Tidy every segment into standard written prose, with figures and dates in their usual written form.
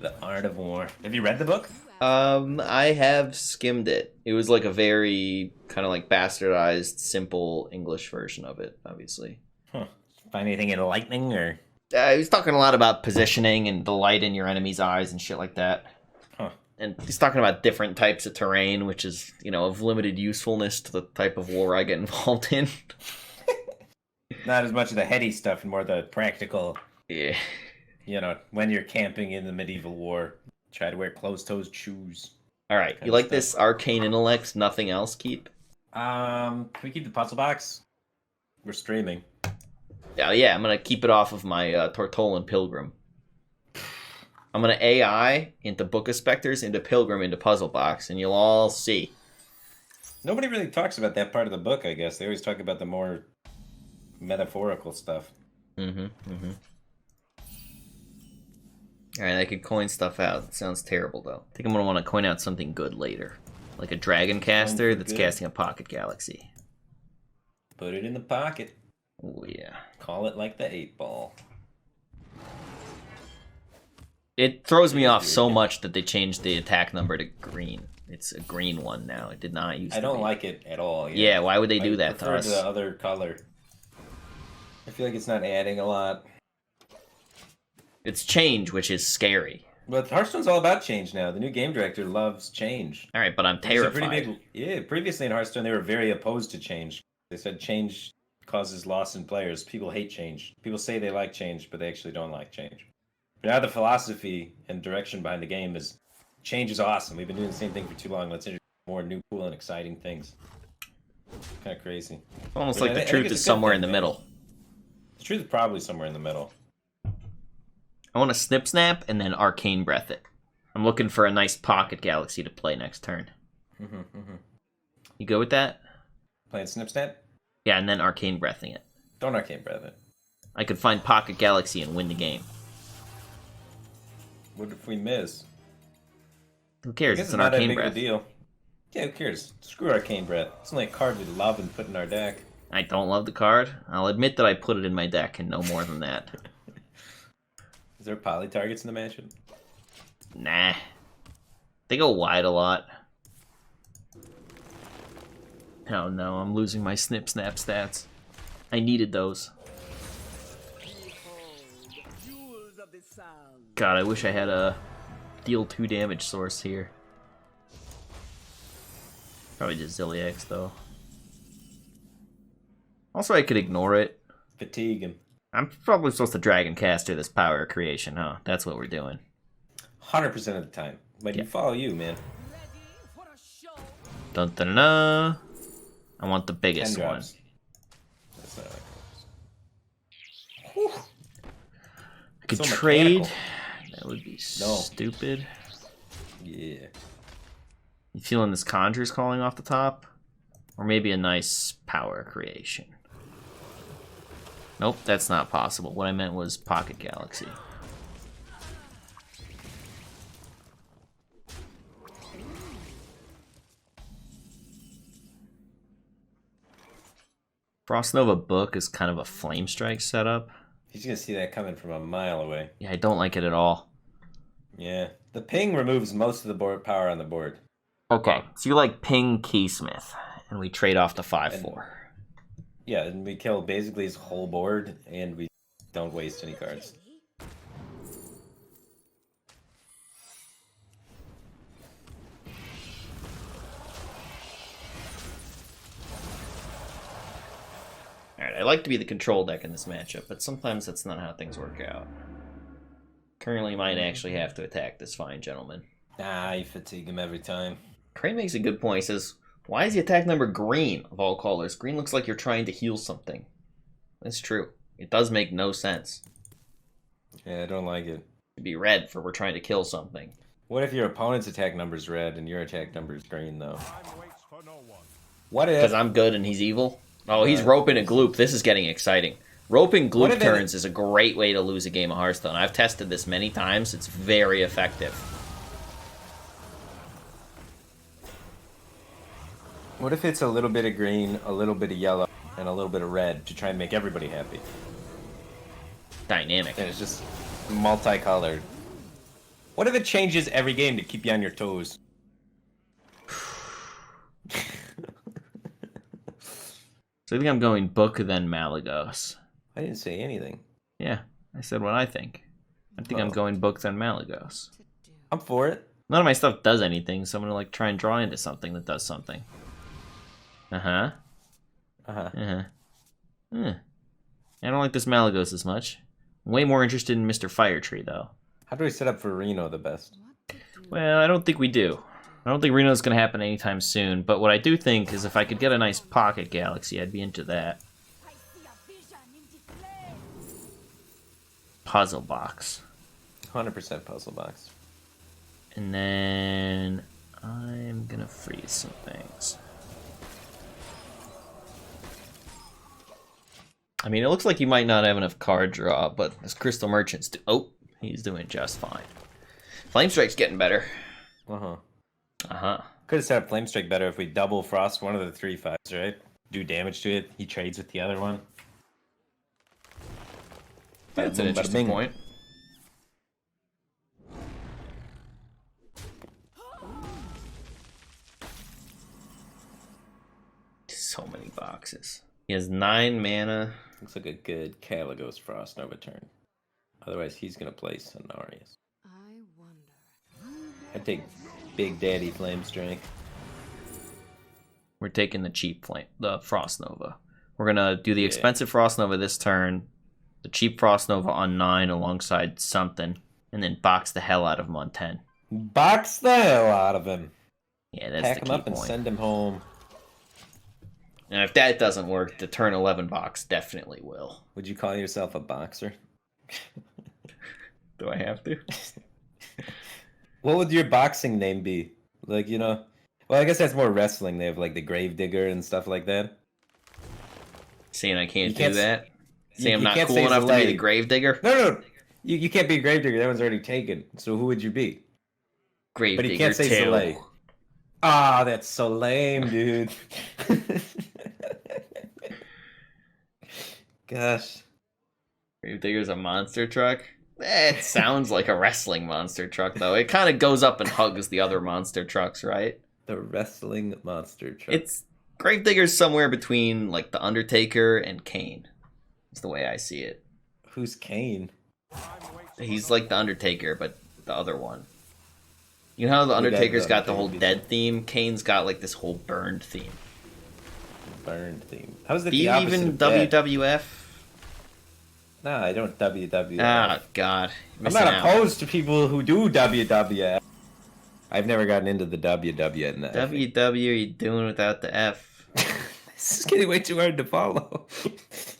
The Art of War. Have you read the book? I have skimmed it. It was like a very kind of like bastardized, simple English version of it, obviously. Huh. Find anything enlightening or? He was talking a lot about positioning and the light in your enemy's eyes and shit like that. Huh. And he's talking about different types of terrain, which is, you know, of limited usefulness to the type of war I get involved in. Not as much of the heady stuff and more the practical. Yeah. You know, when you're camping in the medieval war, try to wear closed-toed shoes. All right, you like this arcane intellect? Nothing else, keep? Can we keep the puzzle box? We're streaming. Yeah, I'm gonna keep it off of my Tortolan Pilgrim. I'm gonna AI into Book of Spectres, into Pilgrim, into Puzzle Box, and you'll all see. Nobody really talks about that part of the book, I guess. They always talk about the more metaphorical stuff. Alright, I could coin stuff out. It sounds terrible, though. I think I'm gonna want to coin out something good later. Like a Dragon Caster that's casting a Pocket Galaxy. Put it in the pocket. Oh, yeah. Call it like the 8-ball. It throws me off so much that they changed the attack number to green. It's a green one now. It did not used to be. I don't like it at all. Yeah, why would they do that to us? I prefer the other color. I feel like it's not adding a lot. It's change, which is scary. But Hearthstone's all about change now. The new game director loves change. All right, but I'm terrified. Previously in Hearthstone, they were very opposed to change. They said change causes loss in players. People hate change. People say they like change, but they actually don't like change. But now the philosophy and direction behind the game is change is awesome. We've been doing the same thing for too long. Let's introduce more new, cool, and exciting things. Kind of crazy. Almost like the truth is somewhere in the middle. The truth is probably somewhere in the middle. I want to Snip Snap and then Arcane Breath it. I'm looking for a nice Pocket Galaxy to play next turn. You go with that? Playing Snip Snap? Yeah, and then Arcane Breathing it. Don't Arcane Breath it. I could find Pocket Galaxy and win the game. What if we miss? Who cares? It's an not Arcane that big Breath. of a deal. Yeah, who cares? Screw Arcane Breath. It's only a card we love and put in our deck. I don't love the card. I'll admit that I put it in my deck and no more than that. Is there poly targets in the mansion? Nah. They go wide a lot. Oh no, I'm losing my Snip Snap stats. I needed those. God, I wish I had a deal 2 damage source here. Probably just Ziliax though. Also, I could ignore it. Fatigue him. I'm probably supposed to Dragon Caster this power creation, huh? That's what we're doing. 100% of the time. But you follow you, man. Dun dun dun. I want the biggest one. That's not like I could so trade. mechanical. That would be stupid. Yeah. You feeling this Conjure's calling off the top? Or maybe a nice power creation. Nope, that's not possible. What I meant was Pocket Galaxy. Frost Nova Book is kind of a Flame Strike setup. He's gonna see that coming from a mile away. Yeah, I don't like it at all. Yeah. The ping removes most of the board power on the board. Okay, so you like Ping Keysmith, and we trade off the 5/4. Yeah, and we kill basically his whole board, and we don't waste any cards. Alright, I like to be the control deck in this matchup, but sometimes that's not how things work out. Currently might actually have to attack this fine gentleman. Nah, you fatigue him every time. Crane makes a good point. He says, why is the attack number green of all colors? Green looks like you're trying to heal something. That's true. It does make no sense. Yeah, I don't like it. It'd be red for we're trying to kill something. What if your opponent's attack number's red and your attack number's green, though? What if... Because I'm good and he's evil? Oh, he's roping a gloop. This is getting exciting. Roping gloop turns is a great way to lose a game of Hearthstone. I've tested this many times. It's very effective. What if it's a little bit of green, a little bit of yellow, and a little bit of red to try and make everybody happy? Dynamic. And it's just multicolored. What if it changes every game to keep you on your toes? So I think I'm going Book then Malagos. I didn't say anything. Yeah, I said what I think. I think I'm Oh. going Book then Malagos. I'm for it. None of my stuff does anything, so I'm gonna like try and draw into something that does something. Uh-huh. I don't like this Malagos as much. I'm way more interested in Mr. Firetree, though. How do we set up for Reno the best? Well, I don't think we do. I don't think Reno's going to happen anytime soon, but what I do think is if I could get a nice pocket galaxy, I'd be into that. Puzzle box. 100% puzzle box. And then I'm going to freeze some things. I mean, it looks like he might not have enough card draw, but his Crystal Merchants do. Oh, he's doing just fine. Flame Strike's getting better. Could have set up Flame Strike better if we double Frost one of the 3/5s, right? Do damage to it. He trades with the other one. That's an interesting point. So many boxes. He has 9 mana. Looks like a good Kaligos Frost Nova turn. Otherwise, he's gonna play Cenarius. I'd take Big Daddy Flame Strike. We're taking the cheap flame, the Frost Nova. We're gonna do the expensive Frost Nova this turn, the cheap Frost Nova on 9 alongside something, and then box the hell out of him on 10. Box the hell out of him. Yeah, that's Pack the him key up and point. send him home. And if that doesn't work, the turn 11 box definitely will. Would you call yourself a boxer? Do I have to? What would your boxing name be? Like, you know... Well, I guess that's more wrestling. They have, like, the Gravedigger and stuff like that. Saying I can't can't do that? you Saying I'm not can't cool say enough to be the Zalae. Gravedigger? No. You can't be a Gravedigger. That one's already taken. So who would you be? Gravedigger But he can't say 2. Zalae. Ah, that's so lame, dude. Gosh. Gravedigger's a monster truck? It sounds like a wrestling monster truck, though. It kind of goes up and hugs the other monster trucks, right? The wrestling monster truck. It's Gravedigger's somewhere between like the Undertaker and Kane. That's the way I see it. Who's Kane? He's like the Undertaker, but the other one. You know how the Who got Undertaker's the got the whole Undertaker? dead theme? Kane's got like this whole burned theme. Burned theme. How's that Do the you opposite even of dead? WWF? Nah, I don't WWF. Ah, God. I'm Missing not out. opposed to people who do WWF. I've never gotten into the WW and the WW, you doing without the F? This is getting way too hard to follow.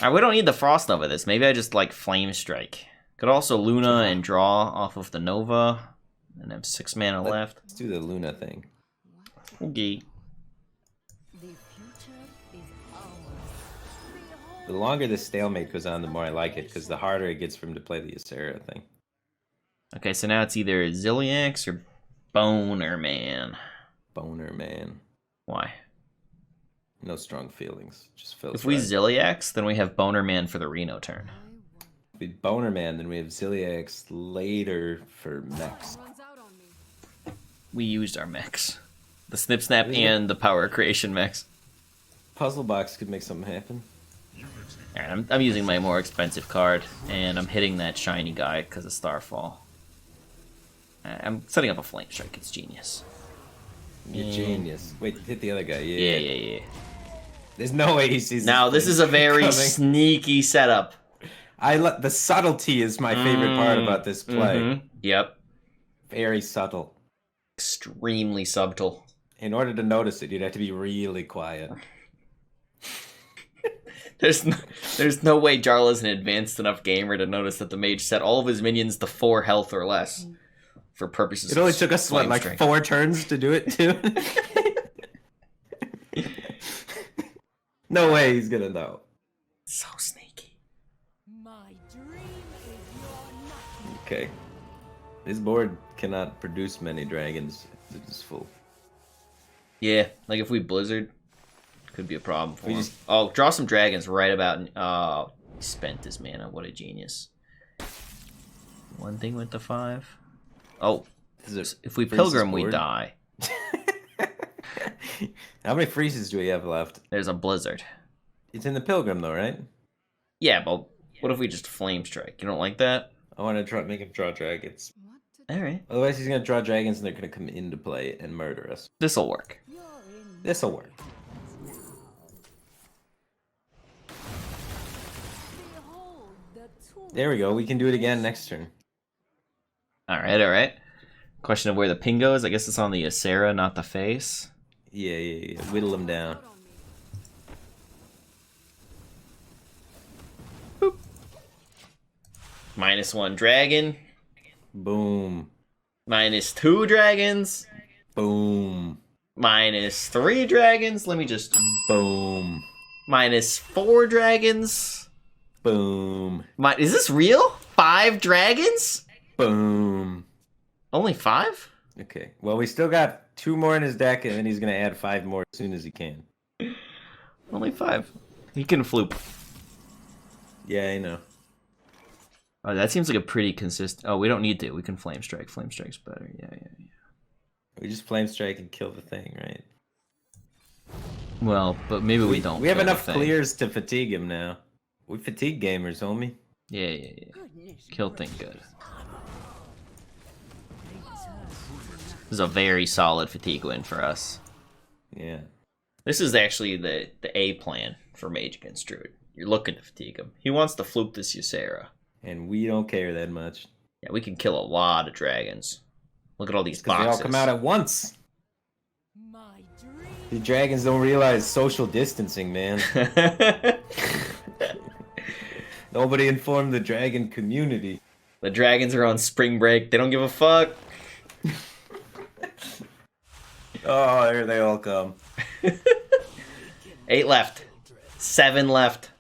Alright, we don't need the Frost Nova this. Maybe I just like Flame Strike. Could also Luna and draw off of the Nova. And have 6 mana left. Let's do the Luna thing. Okay. The longer the stalemate goes on, the more I like it, because the harder it gets for him to play the Ysera thing. Okay, so now it's either Ziliax or Boner Man. Boner Man. Why? No strong feelings. Just feels If we right. Ziliax, then we have Boner Man for the Reno turn. If we Boner Man, then we have Ziliax later for mechs. We used our mechs. The Snip Snap Yeah. and the Power Creation mechs. Puzzle box could make something happen. Alright, I'm using my more expensive card, and I'm hitting that shiny guy because of Starfall. I'm setting up a Flame Strike, it's genius. You're genius. Wait, hit the other guy. Yeah. There's no way he sees Now, this is a very coming. sneaky setup. The subtlety is my favorite part about this play. Mm-hmm. Yep. Very subtle. Extremely subtle. In order to notice it, you'd have to be really quiet. There's no way Jarla's an advanced enough gamer to notice that the mage set all of his minions to 4 health or less for purposes It only of took us, what, Flame like Strike. 4 turns to do it, too? No way he's gonna know. So sneaky. Okay. This board cannot produce many dragons. It's full. Yeah, like if we Blizzard, could be a problem for We him. just- Oh, draw some dragons right about... Oh, he spent his mana. What a genius. One thing with the 5. Oh, if we pilgrim, we die. How many freezes do we have left? There's a blizzard. It's in the pilgrim though, right? Yeah, but what if we just flame strike? You don't like that? I want to make him draw dragons. All right. Otherwise, he's gonna draw dragons, and they're gonna come into play and murder us. This'll work. This'll work. There we go. We can do it again next turn. All right, all right. Question of where the ping goes. I guess it's on the Ysera, not the face. Yeah. Whittle him down. Boop. -1 dragon. Boom. -2 dragons. Boom. -3 dragons. Let me just... Boom. -4 dragons. Boom. Is this real? 5 dragons? Boom. Only 5? Okay. Well, we still got 2 more in his deck, and then he's gonna add 5 more as soon as he can. Only 5. He can floop. Yeah, I know. Oh, that seems like a pretty consistent... Oh, we don't need to. We can flame strike. Flame strike's better. Yeah. We just flame strike and kill the thing, right? Well, but maybe we don't. We have kill the enough thing. clears to fatigue him now. We fatigue gamers, homie. Yeah. Kill thing good. This is a very solid fatigue win for us. Yeah. This is actually the A plan for Mage against Druid. You're looking to fatigue him. He wants to floop this Ysera. And we don't care that much. Yeah, we can kill a lot of dragons. Look at all these Because boxes. they all come out at once. The dragons don't realize social distancing, man. Nobody informed the dragon community. The dragons are on spring break. They don't give a fuck. Oh, here they all come. 8 left. 7 left.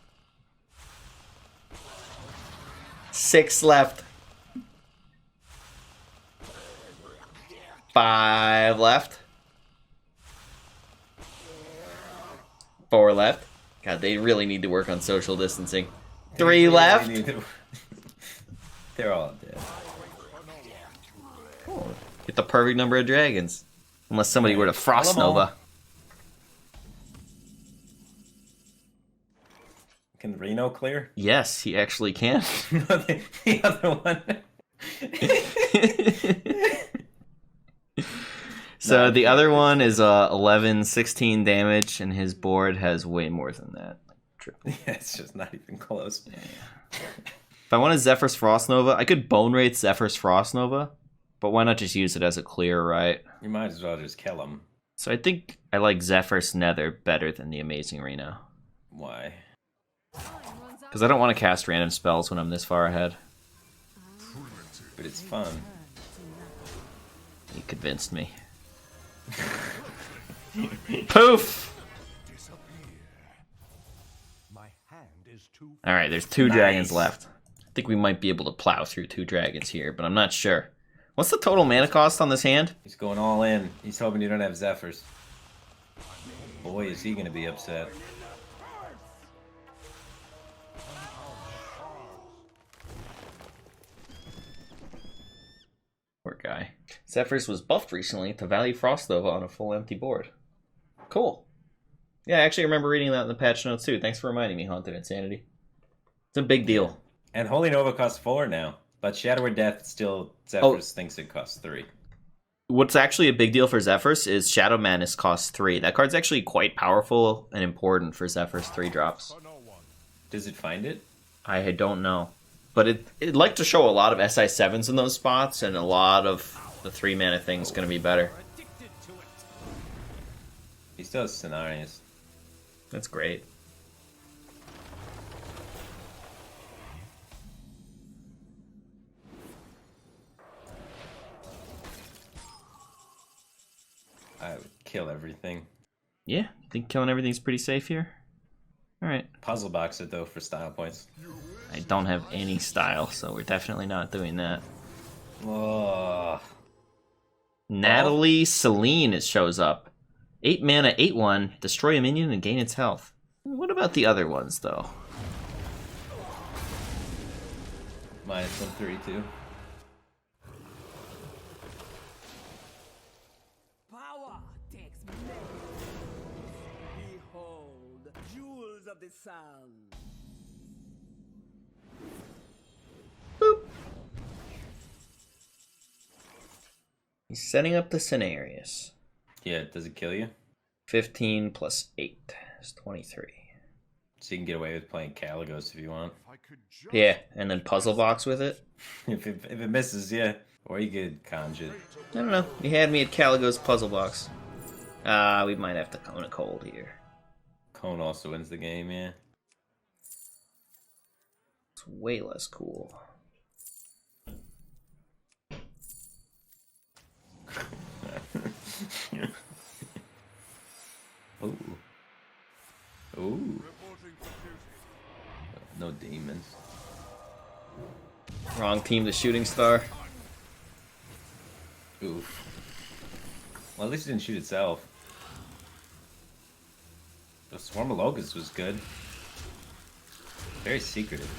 6 left. 5 left. 4 left. God, they really need to work on social distancing. 3 left. They're all dead. Oh, get the perfect number of dragons. Unless somebody were to Frost Nova. Can Reno clear? Yes, he actually can. The other one. So the other one is 11, 16 damage, and his board has way more than that. Yeah, it's just not even close. Yeah. If I want a Zephyr's Frost Nova, I could Bone Wraith Zephyr's Frost Nova, but why not just use it as a clear, right? You might as well just kill him. So I think I like Zephyr's Nether better than the Amazing Reno. Why? Because I don't want to cast random spells when I'm this far ahead. But it's fun. You convinced me. Poof! Alright, there's 2 dragons left. I think we might be able to plow through 2 dragons here, but I'm not sure. What's the total mana cost on this hand? He's going all in. He's hoping you don't have Zephyrs. Boy, is he going to be upset. Poor guy. Zephyrs was buffed recently to value Frost Nova on a full empty board. Cool. Yeah, I actually remember reading that in the patch notes too. Thanks for reminding me, Haunted Insanity. It's a big deal. And Holy Nova costs 4 now. But Shadow or Death still, Zephyrs thinks it costs 3. What's actually a big deal for Zephyrs is Shadow Madness costs 3. That card's actually quite powerful and important for Zephyrs 3 drops. Does it find it? I don't know. But it'd like to show a lot of SI7s in those spots, and a lot of the 3 mana thing's going to be better. He still has Cenarius. That's great. I would kill everything. Yeah, I think killing everything's pretty safe here. Alright. Puzzle box it though for style points. I don't have any style, so we're definitely not doing that. Oh. Natalie Celine shows up. 8 mana, 8/1, destroy a minion and gain its health. What about the other ones, though? -1/3/2. of the sun. He's setting up the scenarios. Yeah, does it kill you? 15 plus 8 is 23. So you can get away with playing Caligos if you want. Yeah, and then puzzle box with it. if it misses, yeah. Or you could conjure. I don't know. He had me at Caligo's puzzle box. We might have to cone a cold here. Cone also wins the game, yeah. It's way less cool. Ooh. Ooh. No demons. Wrong team, the shooting star. Oof. Well, at least it didn't shoot itself. The Swarm of Locusts was good. Very secretive.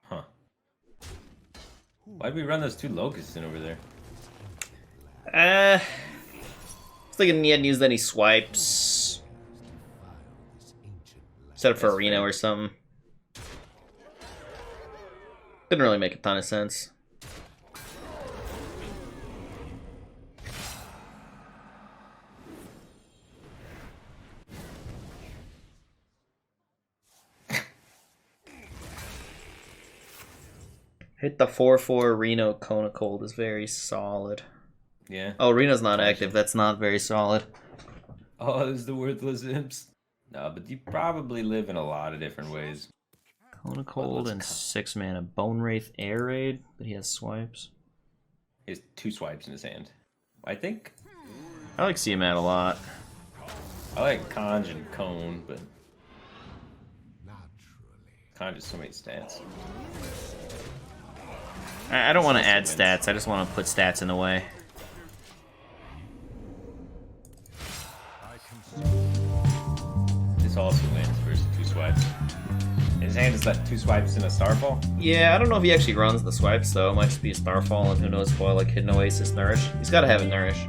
Huh. Why'd we run those 2 Locusts in over there? I was thinking he hadn't used any swipes. Set up for That's Reno fair. or something. Didn't really make a ton of sense. Hit the 4/4 Reno Kona Cold is very solid. Yeah. Oh, Reno's not active. That's not very solid. Oh, there's the worthless imps. No, but you probably live in a lot of different ways. Kona Cold and 6 mana. Bone Wraith Air Raid, but he has swipes. He has 2 swipes in his hand. I think I like CMAT a lot. I like Conj and Cone, but Conj has so many stats. I don't want to Also add wins. stats. I just want to put stats in the way. This also wins versus 2 swipes. His hand is that 2 swipes in a Starfall. Yeah, I don't know if he actually runs the swipes, though. It might just be a Starfall, and who knows if like Hidden Oasis Nourish. He's got to have a Nourish.